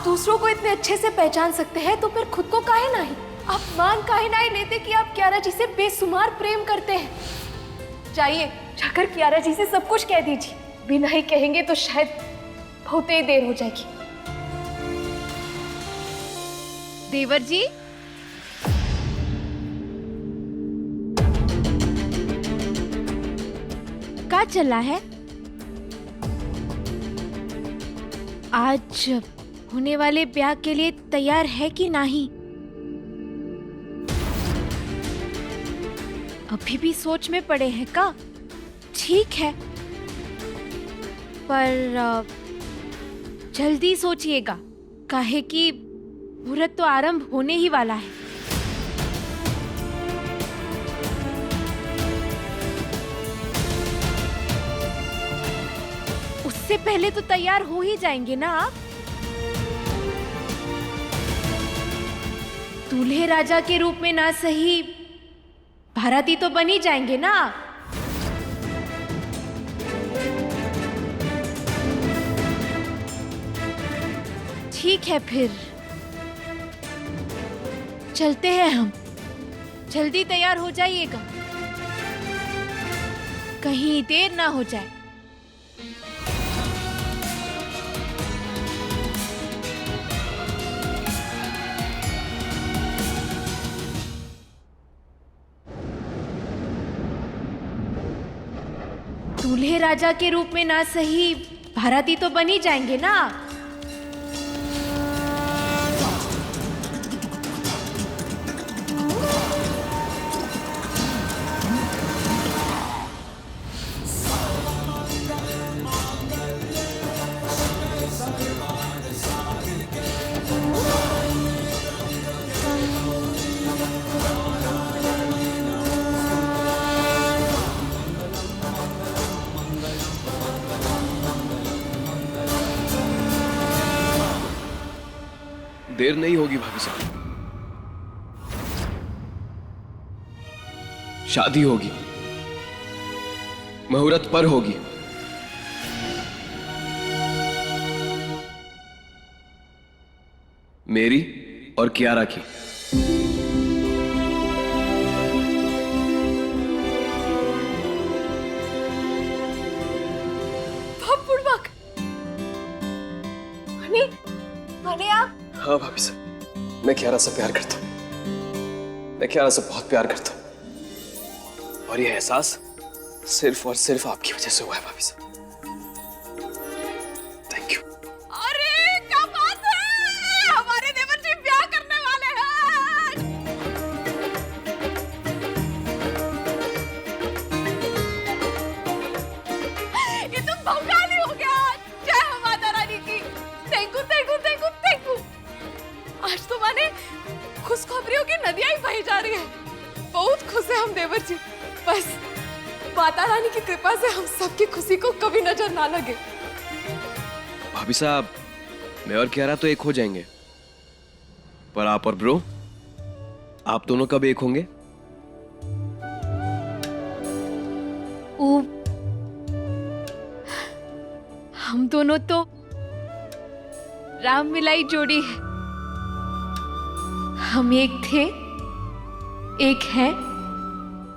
आप दूसरों को इतने अच्छे से पहचान सकते हैं तो फिर खुद को काहे नहीं? आप मान काहे नहीं लेते कि आप कियारा जी से बेसुमार प्रेम करते हैं? जाइए, जाकर कियारा जी से सब कुछ कह दीजिए। बिना ही कहेंगे तो शायद बहुत ही देर हो जाएगी। देवर जी, क्या चला है? आज होने वाले ब्याह के लिए तैयार है कि नहीं? अभी भी सोच में पड़े हैं का? ठीक है, पर जल्दी सोचिएगा, काहे कि मुहूर्त तो आरंभ होने ही वाला है। उससे पहले तो तैयार हो ही जाएंगे ना आप? दूल्हे राजा के रूप में ना सही, भारती तो बन ही जाएंगे ना आप? ठीक है, फिर चलते हैं हम। जल्दी तैयार हो जाइएगा, कहीं देर ना हो जाए। दूल्हे राजा के रूप में ना सही, भारती तो बन ही जाएंगे ना आप? देर नहीं होगी भाभी साहब, शादी होगी, मुहूर्त पर होगी। मेरी और कियारा की। आप? हाँ भाभी साहब, मैं कियारा से प्यार करता हूँ। मैं कियारा से बहुत प्यार करता हूँ, और ये एहसास सिर्फ और सिर्फ आपकी वजह से हुआ है भाभी साहब। Thank you. अरे क्या बात है, हमारे देवर जी ब्याह करने वाले हैं। ये तो बंगाली हो गया। जय हो माता रानी की। Thank you, thank you, thank you, thank you. आज तो माने खुशखबरियों की नदियां ही बही जा रही है। बहुत खुश है हम देवर जी। बस माता रानी की कृपा से हम सबकी खुशी को कभी नजर ना लगे। भाभी साहब, मैं और कियारा तो एक हो जाएंगे, पर आप और ब्रो, आप दोनों कब एक होंगे? हम दोनों तो राम मिलाई जोड़ी है। हम एक थे, एक हैं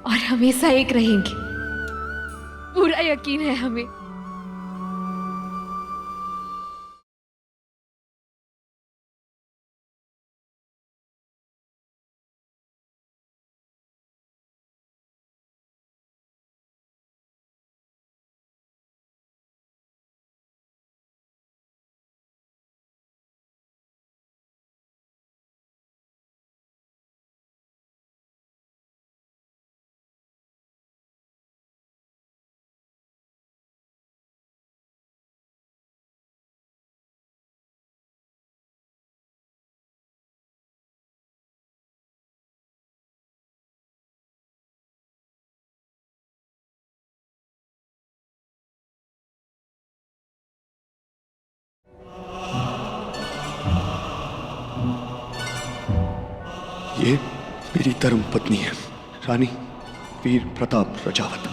और हमेशा एक रहेंगे। पूरा यकीन है हमें। ये मेरी धर्म पत्नी है, रानी वीर प्रताप रजावत।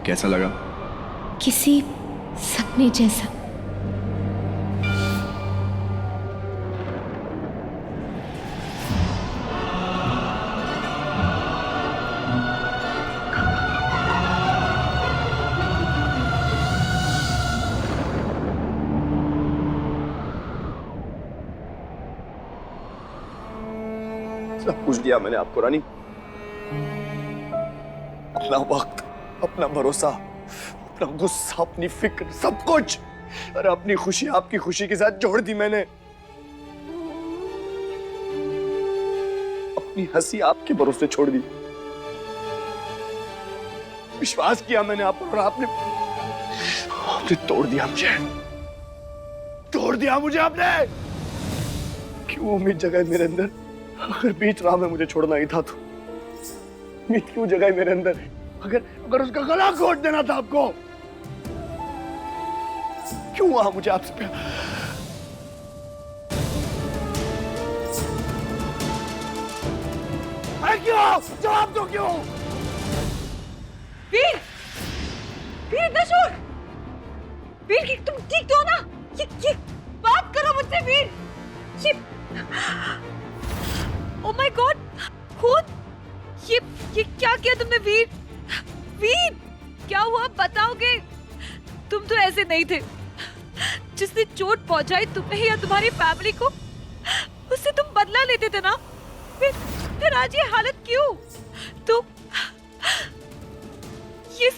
कैसा लगा? किसी सपने जैसा। सब कुछ दिया मैंने आपको रानी, अपना वक्त, अपना भरोसा, अपना गुस्सा, अपनी फिक्र, सब कुछ। और अपनी खुशी आपकी खुशी के साथ जोड़ दी मैंने। अपनी हंसी आपके भरोसे छोड़ दी। विश्वास किया मैंने आप पर और आपने तोड़ दिया मुझे, तोड़ दिया मुझे आपने। क्यों उम्मीद जगाई मेरे अंदर? अगर बीच राह में मुझे छोड़ना ही था तो उम्मीद क्यों जगाई मेरे अंदर? अगर उसका गला घोट देना था आपको, क्यों वहां मुझे आपसे प्यार? क्यों? जवाब दो क्यों? वीर, वीर इतना शोर! वीर तुम ठीक तो हो ना? ये बात करो मुझसे वीर। ये ओह माय गॉड, खून! ये क्या किया तुमने वीर? वीर क्या हुआ बताओगे? तुम तो ऐसे नहीं थे। जिसने चोट पहुंचाई तुम्हें या तुम्हारी फैमिली को, उससे तुम बदला लेते थे ना? फिर आज ये हालत क्यों? तुम ये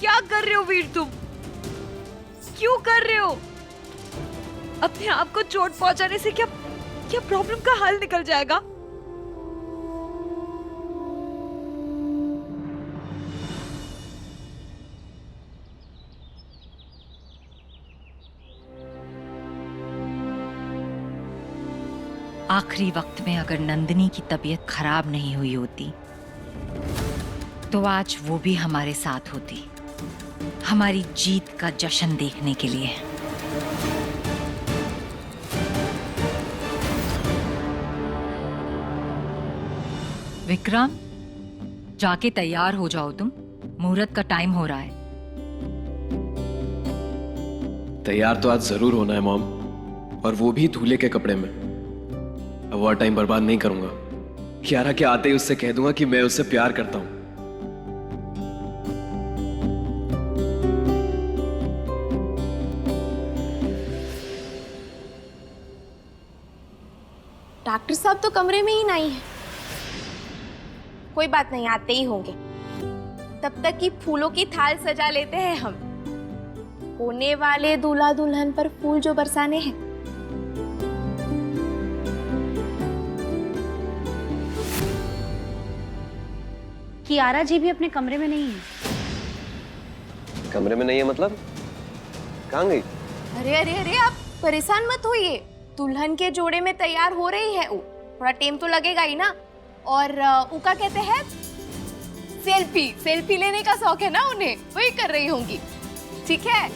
क्या कर रहे हो वीर? तुम क्यों कर रहे हो? अपने आप को चोट पहुंचाने से क्या प्रॉब्लम का हल निकल जाएगा? आखिरी वक्त में अगर नंदिनी की तबीयत खराब नहीं हुई होती तो आज वो भी हमारे साथ होती, हमारी जीत का जश्न देखने के लिए। विक्रम, जाके तैयार हो जाओ तुम, मुहूर्त का टाइम हो रहा है। तैयार तो आज जरूर होना है मॉम, और वो भी दूल्हे के कपड़े में। अब और टाइम बर्बाद नहीं करूंगा। कियारा के आते ही उससे कह दूंगा कि मैं उससे प्यार करता हूं। डॉक्टर साहब तो कमरे में ही नहीं है। कोई बात नहीं, आते ही होंगे। तब तक की फूलों की थाल सजा लेते हैं हम। होने वाले दूल्हा दुल्हन पर फूल जो बरसाने हैं। कियारा जी भी अपने कमरे में नहीं है। कमरे में नहीं है मतलब? कहाँ गई? अरे अरे अरे, आप परेशान मत होइए। दुल्हन के जोड़े में तैयार हो रही है वो। थोड़ा टाइम तो लगेगा ही ना। और उका कहते हैं सेल्फी लेने का शौक है ना उन्हें, वही कर रही होंगी। ठीक है।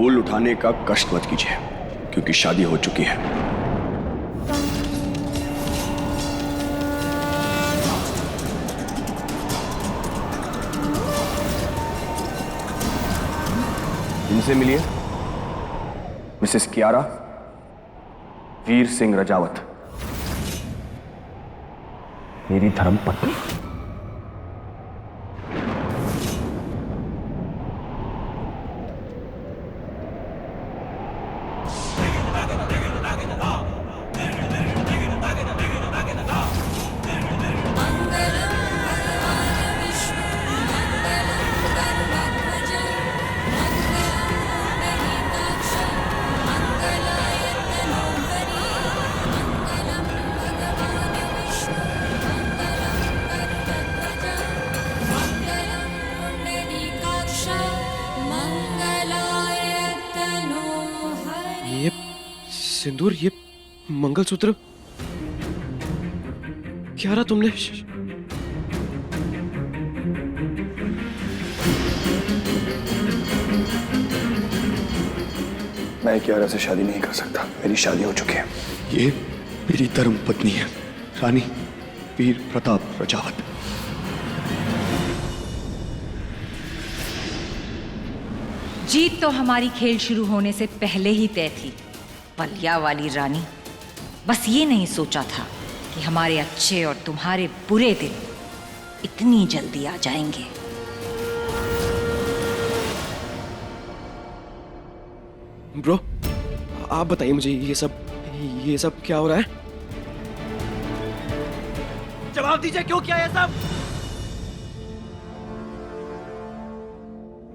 फूल उठाने का कष्ट मत कीजिए, क्योंकि शादी हो चुकी है। इनसे मिलिए, मिसेस कियारा वीर सिंह रजावत, मेरी धर्म पत्नी। ये सिंदूर, ये मंगलसूत्र, कियारा तुमने मैं कियारा से शादी नहीं कर सकता, मेरी शादी हो चुकी है। ये मेरी धर्म पत्नी है, रानी वीर प्रताप रजावत। जीत तो हमारी खेल शुरू होने से पहले ही तय थी, बलिया वाली रानी। बस ये नहीं सोचा था कि हमारे अच्छे और तुम्हारे बुरे दिन इतनी जल्दी आ जाएंगे। ब्रो, आप बताइए मुझे ये सब क्या हो रहा है? जवाब दीजिए, क्यों किया ये सब?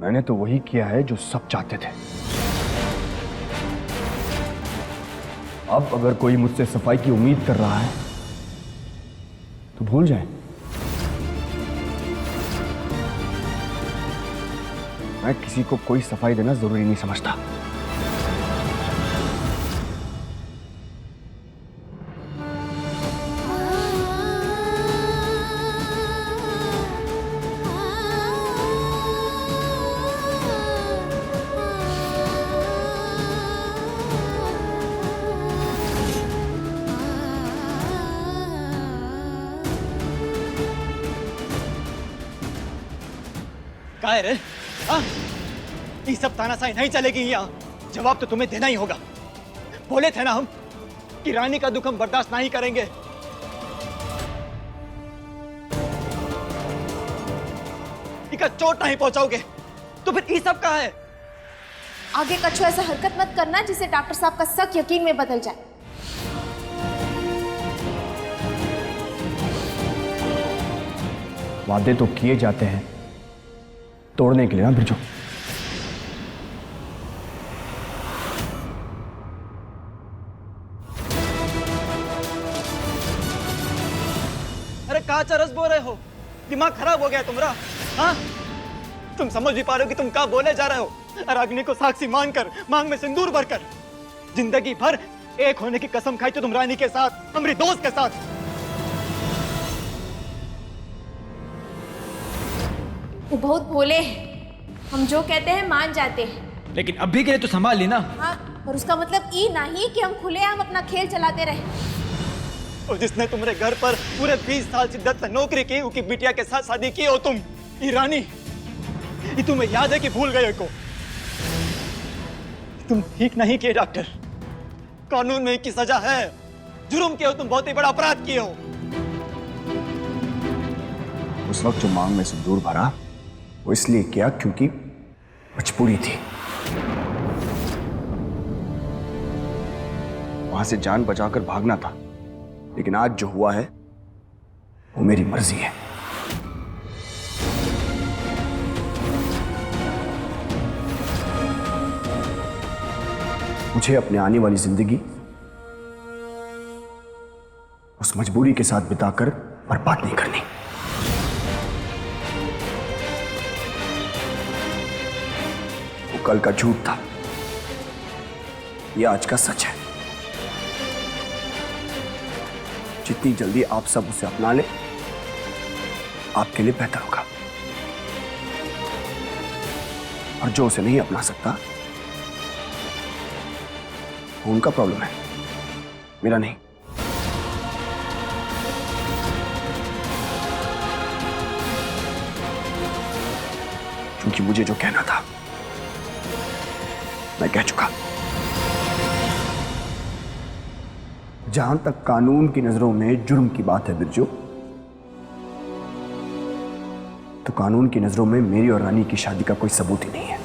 मैंने तो वही किया है जो सब चाहते थे। अब अगर कोई मुझसे सफाई की उम्मीद कर रहा है तो भूल जाए। मैं किसी को कोई सफाई देना जरूरी नहीं समझता। काय रे? हाँ? ये सब तानाशाही नहीं चलेगी यहाँ। जवाब तो तुम्हें देना ही होगा। बोले थे ना हम कि रानी का दुख हम बर्दाश्त नहीं करेंगे। इका चोट नहीं पहुंचाओगे तो फिर ये सब कहाँ है? आगे कछु ऐसा हरकत मत करना जिससे डॉक्टर साहब का शक यकीन में बदल जाए। वादे तो किए जाते हैं तोड़ने के लिए ना बिरजू। अरे कहाँ चरस बोल रहे हो? दिमाग खराब हो गया तुम्हारा? हाँ? तुम समझ भी पा रहे हो कि तुम क्या बोले जा रहे हो? रागिनी को साक्षी मानकर, मांग में सिंदूर भरकर, जिंदगी भर एक होने की कसम खाई तो तुम रानी के साथ, हमारी दोस्त के साथ। वो बहुत भोले हैं, हम जो कहते हैं मान जाते हैं। लेकिन अभी के लिए तो संभाल लेना। हाँ, और उसका मतलब ये नहीं कि हम खुलेआम अपना खेल चलाते रहे। और जिसने तुम्हारे घर पर पूरे 20 साल शिद्दत से नौकरी की, उसकी बिटिया के साथ शादी की हो तुम। ये रानी, ये तुम्हें याद है कि भूल गए को? तुम ठीक नहीं किए डॉक्टर। कानून में की सजा है। जुर्म किए हो तुम, बहुत ही बड़ा अपराध किए हो। उस वक्त जो मांग में सिंदूर भरा वो इसलिए किया क्योंकि मजबूरी थी। वहां से जान बचाकर भागना था, लेकिन आज जो हुआ है वो मेरी मर्जी है। मुझे अपने आने वाली जिंदगी उस मजबूरी के साथ बिताकर बर्बाद नहीं करनी। वो कल का झूठ था, ये आज का सच है। जितनी जल्दी आप सब उसे अपना ले, आपके लिए बेहतर होगा। और जो उसे नहीं अपना सकता, वो उनका प्रॉब्लम है, मेरा नहीं। क्योंकि मुझे जो कहना था मैं कह चुका। जहां तक कानून की नजरों में जुर्म की बात है बिरजू, तो कानून की नजरों में मेरी और रानी की शादी का कोई सबूत ही नहीं है।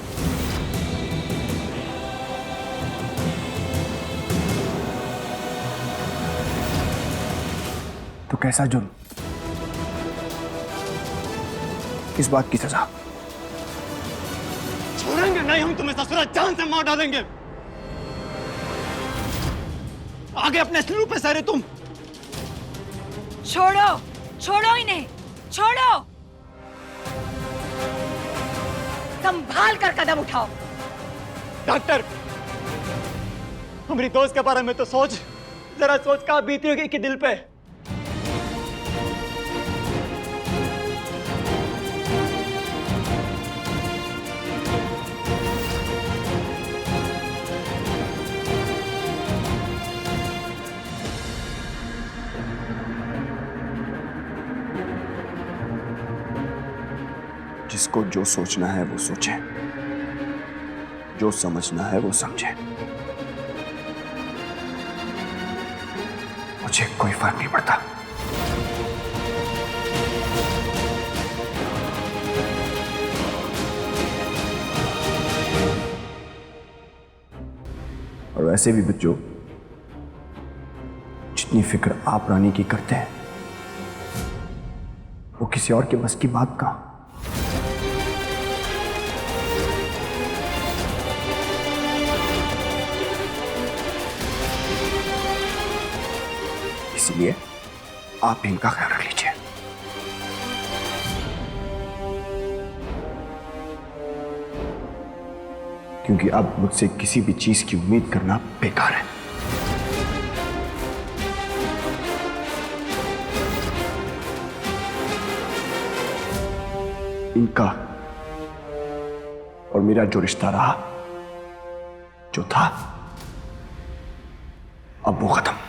तो कैसा जुर्म, किस बात की सजा? छोड़ेंगे नहीं हम तुम्हें, ससुरा जान से मार डालेंगे। आगे अपने स्लू पे सरे तुम। छोड़ो, छोड़ो इन्हें, छोड़ो। संभाल कर कदम उठाओ। डॉक्टर, हमारी दोस्त के बारे में तो सोच, जरा सोच का बीती होगी कि दिल पे। जिसको जो सोचना है वो सोचे, जो समझना है वो समझे। मुझे कोई फर्क नहीं पड़ता। और वैसे भी बच्चों, जितनी फिक्र आप रानी की करते हैं वो किसी और के बस की बात कहां। इसलिए आप इनका ख्याल रख लीजिए। क्योंकि अब मुझसे किसी भी चीज की उम्मीद करना बेकार है। इनका और मेरा जो रिश्ता रहा, जो था, अब वो खत्म।